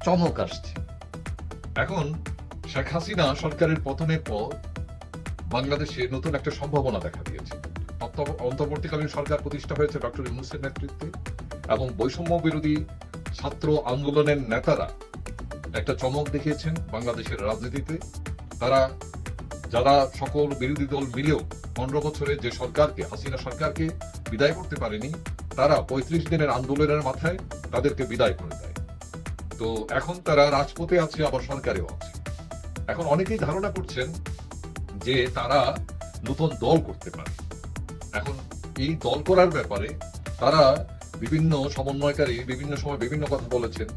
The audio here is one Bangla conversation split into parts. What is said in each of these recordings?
চমক আসছে। এখন শেখ হাসিনা সরকারের পতনের পর বাংলাদেশে নতুন একটা সম্ভাবনা দেখা দিয়েছে। অন্তর্বর্তীকালীন সরকার প্রতিষ্ঠা হয়েছে ডক্টর ইউনূসের নেতৃত্বে, এবং বৈষম্য বিরোধী ছাত্র আন্দোলনের নেতারা একটা চমক দেখিয়েছেন বাংলাদেশের রাজনীতিতে। তারা, যারা সকল বিরোধী দল মিলেও 15 বছরে যে সরকারকে, হাসিনা সরকারকে বিদায় করতে পারেনি, তারা 35 দিনের আন্দোলনের মাথায় তাদেরকে বিদায় করে দেয়। তো এখন তারা রাজপথে আছে, আবার সরকারেও আছে। এখন অনেকেই ধারণা করছেন যে তারা নতুন দল করতে পারে। এখন এই দল করার ব্যাপারে তারা বিভিন্ন সমন্বয়কারী বিভিন্ন সময় বিভিন্ন কথা বলেছেন,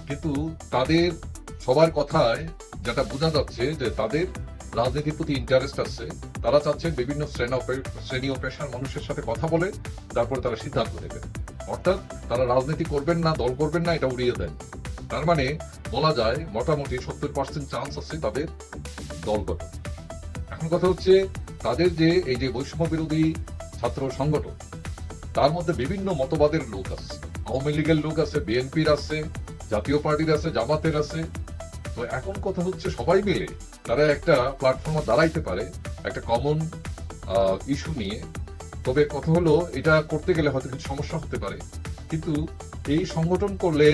কিন্তু তাদের সবার কথায় যেটা বোঝা যাচ্ছে যে তাদের রাজনীতির প্রতি ইন্টারেস্ট আছে। তারা চাচ্ছেন বিভিন্ন শ্রেণী ও পেশার মানুষের সাথে কথা বলে তারপর তারা সিদ্ধান্ত নেবেন। অর্থাৎ তারা রাজনীতি করবেন না, দল করবেন না, এটা উড়িয়ে দেন। তার মানে বলা যায় মোটামুটি 70% চান্স আছে তাদের দল গঠন। এখন কথা হচ্ছে, তাদের যে এই যে বৈষম্য বিরোধী ছাত্র সংগঠন, তার মধ্যে বিভিন্ন মতবাদের লোক আছে। আওয়ামী লীগের লোক আছে, বিএনপির আছে, জাতীয় পার্টির আছে, জামাতের আছে। তো এখন কথা হচ্ছে সবাই মিলে তারা একটা প্ল্যাটফর্মে দাঁড়াইতে পারে একটা কমন ইস্যু নিয়ে। তবে কথা হলো, এটা করতে গেলে হয়তো কিছু সমস্যা হতে পারে, কিন্তু এই সংগঠন করলে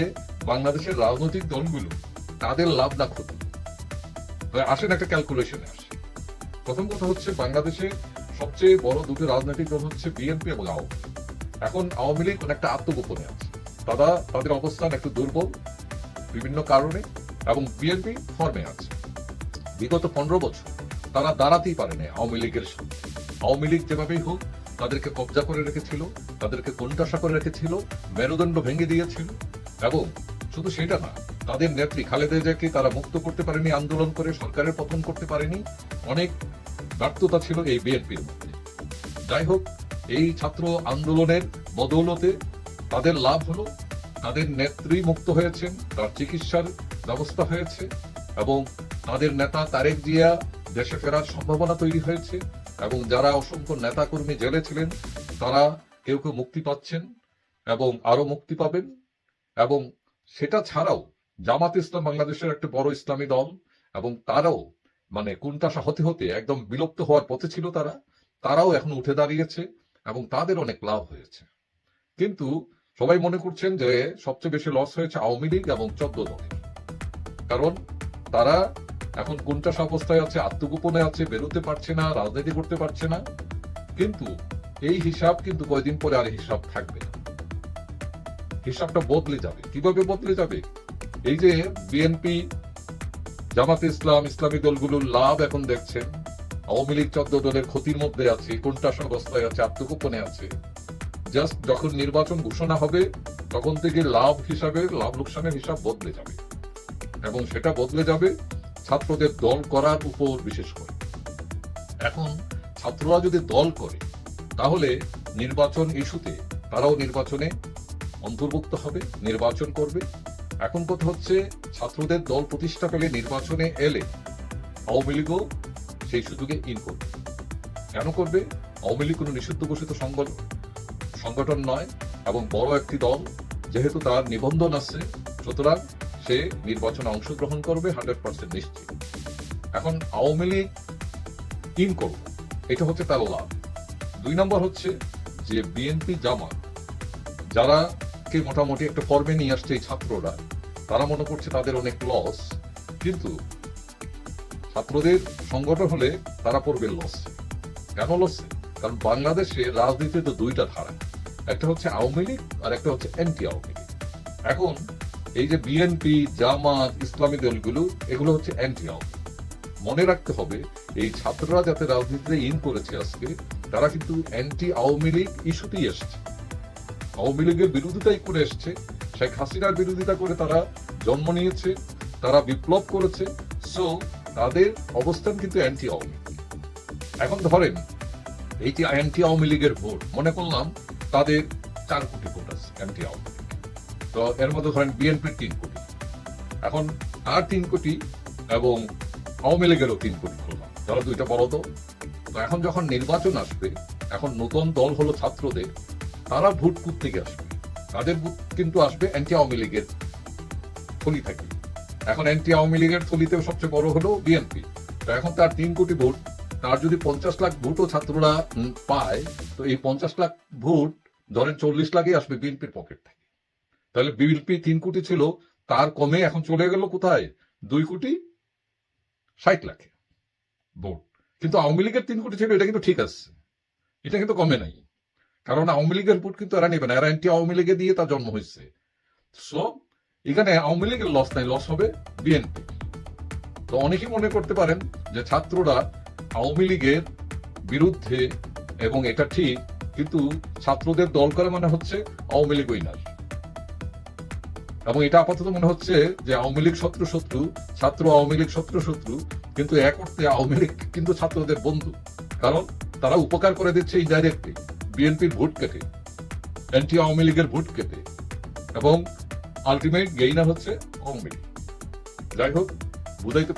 বাংলাদেশের রাজনৈতিক দলগুলো তাদের লাভ না ক্ষতি। আসেন একটা ক্যালকুলেশনে আসে। প্রথম কথা হচ্ছে, বাংলাদেশে সবচেয়ে বড় দুটো রাজনৈতিক দল হচ্ছে বিএনপি এবং আওয়ামী লীগ। এখন আওয়ামী লীগ অনেকটা আত্মগোপনে আছে, তাদের অবস্থান একটু দুর্বল বিভিন্ন কারণে, এবং বিএনপি ফর্মে আছে। বিগত 15 বছর তারা দাঁড়াতেই পারেনি আওয়ামী লীগের সাথে। আওয়ামী লীগ যেভাবেই হোক তাদেরকে কবজা করে রেখেছিল, তাদেরকে কোণঠাসা করে রেখেছিল, মেরুদণ্ড ভেঙে দিয়েছিল। এবং শুধু সেটা না, তাদের নেত্রী খালেদা জিয়াকে তারা মুক্ত করতে পারেনি, আন্দোলন করে সরকারের পতন করতে পারেনি। অনেক ব্যর্থতা ছিল এই বিএনপির মধ্যে। যাই হোক, এই ছাত্র আন্দোলনের বদৌলতে তাদের লাভ হলো, তাদের নেত্রী মুক্ত হয়েছেন, তার চিকিৎসার ব্যবস্থা হয়েছে, এবং তাদের নেতা তারেক জিয়া দেশে ফেরার সম্ভাবনা তৈরি হয়েছে, এবং যারা অসংখ্য নেতা কর্মী জেলে ছিলেন তারা কেউ কেউ মুক্তি পাচ্ছেন এবং আরো মুক্তি পাবেন। এবং সেটা ছাড়াও জামাত ইসলাম বাংলাদেশের একটা বড় ইসলামী দল, এবং তারাও মানে কোণঠাসা হতে হতে একদম বিলুপ্ত হওয়ার পথে ছিল, তারাও এখন উঠে দাঁড়িয়েছে এবং তাদের অনেক লাভ হয়েছে। কিন্তু সবাই মনে করছেন যে সবচেয়ে বেশি লস হয়েছে আওয়ামী লীগ এবং 14 দলের। কারণ তারা এখন কোণঠাসা অবস্থায় আছে, আত্মগোপনে আছে, বেরোতে পারছে না, রাজনীতি করতে পারছে না। কিন্তু এই হিসাব কিন্তু কয়েকদিন পরে আর হিসাব থাকবে না, হিসাবটা বদলে যাবে। কিভাবে বদলে যাবে? এই যে বিএনপি, জামাতে ইসলাম, ইসলামী দলগুলোর লাভ এখন দেখছেন, আওয়ামী লীগ 14 দলের ক্ষতির মধ্যে আছে, কোণঠাসা অবস্থায় আছে, আত্মগোপনে আছে। জাস্ট যখন নির্বাচন ঘোষণা হবে তখন থেকে লাভ লোকসানের হিসাব বদলে যাবে, এবং সেটা বদলে যাবে ছাত্রদের দল করার উপর বিশেষ করে। এখন ছাত্ররা যদি দল করে তাহলে নির্বাচন ইস্যুতে তারাও নির্বাচনে অন্তর্ভুক্ত হবে, নির্বাচন করবে। এখন কথা হচ্ছে, ছাত্রদের দল প্রতিষ্ঠা পেলে, নির্বাচনে এলে আওয়ামী লীগও সেই সুযোগে ইন করবে। কেন করবে? আওয়ামী লীগ কোনো নিষিদ্ধ ঘোষিত সংগঠন নয়, এবং বড় একটি দল, যেহেতু তার নিবন্ধন আছে, সুতরাং সে নির্বাচনে অংশগ্রহণ করবে 100% নিশ্চিত। এখন আওয়ামী লীগ ইন করবে, এটা হচ্ছে তার লাভ। 2 নম্বর হচ্ছে যে বিএনপি, জামাত, যারা কে মোটামুটি একটা ফর্মে নিয়ে আসছে এই ছাত্ররা, তারা মনে করছে তাদের অনেক লস। কিন্তু ছাত্রদের সংগঠন হলে তারা পড়বে লস। কেন লস? কারণ বাংলাদেশে রাজনীতিতে তো 2টা ধারা, একটা হচ্ছে আওয়ামী লীগ আর একটা হচ্ছে অ্যান্টি আওয়ামী লীগ। এখন এই যে বিএনপি, জামাত, ইসলামী দলগুলো, এগুলো হচ্ছে অ্যান্টি আওয়ামী। মনে রাখতে হবে, এই ছাত্ররা যাতে রাজনীতিতে ইন করেছে আজকে, তারা কিন্তু অ্যান্টি আওয়ামী লীগ ইস্যুতেই এসছে, আওয়ামী লীগের বিরোধিতাই করে এসছে, শেখ হাসিনার বিরোধিতা করে তারা জন্ম নিয়েছে, তারা বিপ্লব করেছে। সো তাদের অবস্থান কিন্তু অ্যান্টি আওয়ামী। এখন ধরেন এই যে অ্যান্টি আওয়ামী লীগের ভোট, মনে করলাম তাদের 4 কোটি ভোট আছে অ্যান্টি আওয়ামী লীগ, তো এর মধ্যে ধরেন বিএনপির 3 কোটি, এখন আর 3 কোটি, এবং আওয়ামী লীগেরও 3 কোটি করলাম, তারা 2টা বড় দল। তো এখন যখন নির্বাচন আসবে, এখন নতুন দল হলো ছাত্রদের, তারা ভোট থেকে আসবে, তাদের ভোট কিন্তু আসবে অ্যান্টি আওয়ামী লীগের থলি থেকে। এখন অ্যান্টি আওয়ামী লীগের থলিতে সবচেয়ে বড় হলো বিএনপি। তো এখন তার 3 কোটি ভোট, তার যদি 50 লাখ ভোটও ছাত্ররা পায়, তো এই 50 লাখ ভোট ধরেন 40 লাখই আসবে বিএনপির পকেট থেকে। তাহলে বিএনপি 3 কোটি ছিল, তার কমে এখন চলে গেল কোথায়? 2 কোটি 60 লাখে ভোট। কিন্তু আওয়ামী লীগের 3 কোটি ছিল, এটা কিন্তু ঠিক আছে, এটা কিন্তু কমে নাই। কারণ আওয়ামী লীগের ভোট কিন্তু এরা নেবে না, এরা অ্যান্টি আওয়ামী লীগে দিয়ে তার জন্ম হয়েছে। সো এখানে আওয়ামী লীগের লস নাই, লস হবে বিএনপি। তো অনেকেই মনে করতে পারেন যে ছাত্ররা আওয়ামী লীগের বিরুদ্ধে, এবং এটা ঠিক, কিন্তু ছাত্রদের দল করে মানে হচ্ছে আওয়ামী লীগ উইনার। এবং এটা আপাতত মনে হচ্ছে যে আওয়ামী লীগ শত্রু, ছাত্র আওয়ামী লীগ শত্রু, কিন্তু এক অর্থে আওয়ামী লীগ কিন্তু ছাত্রদের বন্ধু। কারণ তারা উপকার করে দিচ্ছে ইনডাইরেক্টলি বিএনপির ভোট কেটে, অ্যান্টি আওয়ামী লীগের ভোট কেটে, এবং আলটিমেট গেইনার হচ্ছে আওয়ামী লীগ। যাই হোক, বুঝাইতে